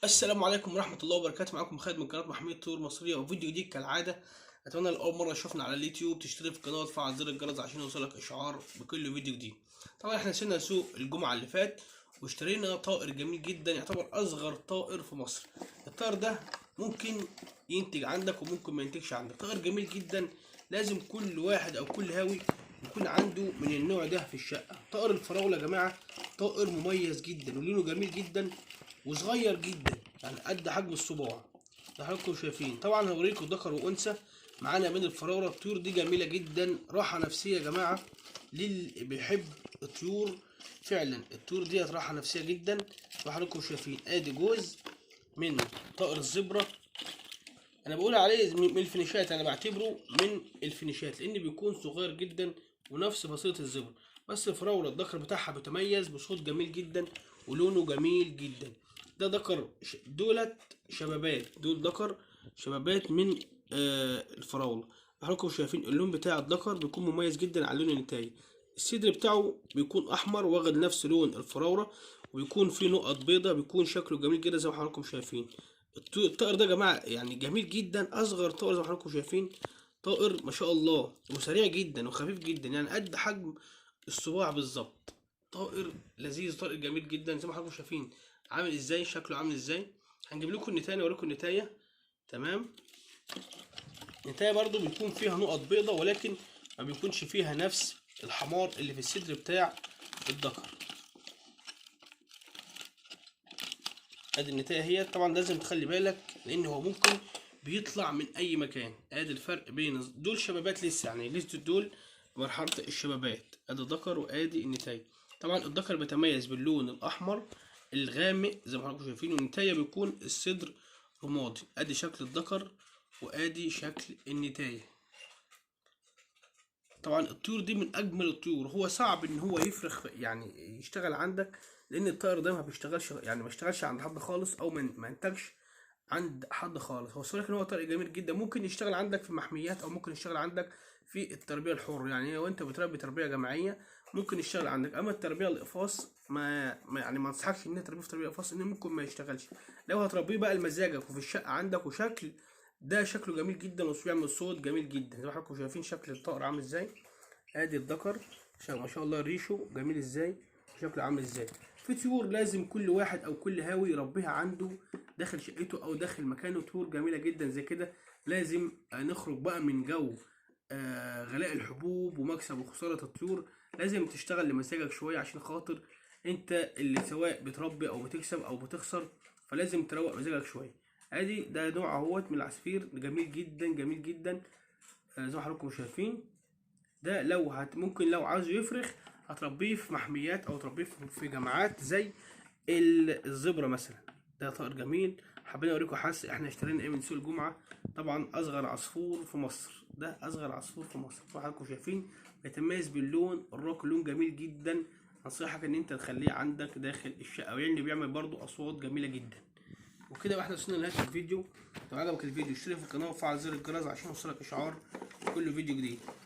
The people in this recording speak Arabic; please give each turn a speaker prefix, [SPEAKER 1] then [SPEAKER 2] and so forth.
[SPEAKER 1] السلام عليكم ورحمة الله وبركاته. معاكم خالد من قناة محمية طيور مصرية وفيديو جديد كالعادة. أتمنى لأول مرة تشوفنا على اليوتيوب تشترك في القناة وتفعل زر الجرس عشان يوصلك إشعار بكل فيديو جديد. طبعا احنا نزلنا سوق الجمعة اللي فات واشترينا طائر جميل جدا، يعتبر أصغر طائر في مصر. الطائر ده ممكن ينتج عندك وممكن ما ينتجش عندك. طائر جميل جدا، لازم كل واحد أو كل هاوي يكون عنده من النوع ده في الشقة. طائر الفراولة يا جماعة طائر مميز جدا ولونه جميل جدا وصغير جدا، يعني قد حجم الصباع زي حضراتكم شايفين. طبعا هوريكم ذكر وانثى معانا من الفراوله. الطيور دي جميله جدا، راحه نفسيه يا جماعه للي بيحب الطيور. فعلا الطيور ديت راحه نفسيه جدا زي حضراتكم شايفين. ادي جوز من طائر الزبره، انا بقول عليه من الفينيشات، انا بعتبره من الفينيشات لان بيكون صغير جدا ونفس فصيله الزبر. بس الفراوله الذكر بتاعها بيتميز بصوت جميل جدا ولونه جميل جدا. ده ذكر دولت شبابات، دول ذكر شبابات من الفراوله. حضراتكم شايفين اللون بتاع الذكر بيكون مميز جدا عن لون النتاية. الصدر بتاعه بيكون احمر واخد نفس لون الفراوله، وبيكون فيه نقط بيضة، بيكون شكله جميل جدا زي ما حضراتكم شايفين. الطائر ده يا جماعه يعني جميل جدا، اصغر طائر زي ما حضراتكم شايفين. طائر ما شاء الله وسريع جدا وخفيف جدا، يعني قد حجم الصباع بالظبط. طائر لذيذ، طائر جميل جدا زي ما حضراتكم شايفين. عامل ازاي، شكله عامل ازاي. هنجيب لكم النتايه نوريكم النتايه. تمام. النتايه برضو بيكون فيها نقط بيضة، ولكن ما بيكونش فيها نفس الحمار اللي في الصدر بتاع الذكر. ادي النتايه هي. طبعا لازم تخلي بالك لان هو ممكن بيطلع من اي مكان. ادي الفرق بين دول شبابات لسه، يعني لسه دول مرحله الشبابات. ادي الذكر وادي النتايه. طبعا الذكر بيتميز باللون الاحمر الغامق زي ما حضراتكم شايفين، والنتايه بيكون الصدر رمادي. ادي شكل الذكر وادي شكل النتايه. طبعا الطيور دي من اجمل الطيور. هو صعب ان هو يفرخ يعني يشتغل عندك، لان الطائر ده ما بيشتغلش، يعني ما اشتغلش عند حد خالص او ما انتجش عند حد خالص. هو ولكن هو طائر جميل جدا، ممكن يشتغل عندك في محميات او ممكن يشتغل عندك في التربيه الحره. يعني لو انت بتربي تربيه جماعيه ممكن يشتغل عندك. اما التربيه الاقفاص يعني ما انصحكش ان انت تربيه في تربيه اقفاص، ان ممكن ما يشتغلش. لو هتربيه بقى لمزاجك وفي الشقه عندك وشكل، ده شكله جميل جدا وبيعمل صوت جميل جدا زي ما حضراتكم شايفين شكل الطائر عامل ازاي. ادي الذكر ما شاء الله ريشه جميل ازاي، شكله عامل ازاي. في طيور لازم كل واحد او كل هاوي يربيها عنده داخل شقته او داخل مكانه. طيور جميله جدا زي كده. لازم نخرج بقى من جو غلاء الحبوب ومكسب وخساره الطيور. لازم تشتغل لمزاجك شويه عشان خاطر انت اللي سواء بتربي او بتكسب او بتخسر، فلازم تروق مزاجك شويه. ادي ده نوع اهوت من العصافير جميل جدا جميل جدا زي ما حضراتكم شايفين. ده لو ممكن لو عاوز يفرخ هتربيه في محميات او تربيه في جامعات زي الزبرة مثلا. ده طائر جميل. حابين اوريكم احنا اشترينا ايه من سوق الجمعة. طبعا اصغر عصفور في مصر، ده اصغر عصفور في مصر. حضراتكم شايفين بيتميز باللون الراقي، لون جميل جدا. انصحك ان انت تخليه عندك داخل الشقة، يعني بيعمل برضو اصوات جميلة جدا. وكده بقى احنا وصلنا لنهاية الفيديو. لو عجبك الفيديو اشترك في القناة وفعل زر الجرس عشان يوصلك اشعار كل فيديو جديد.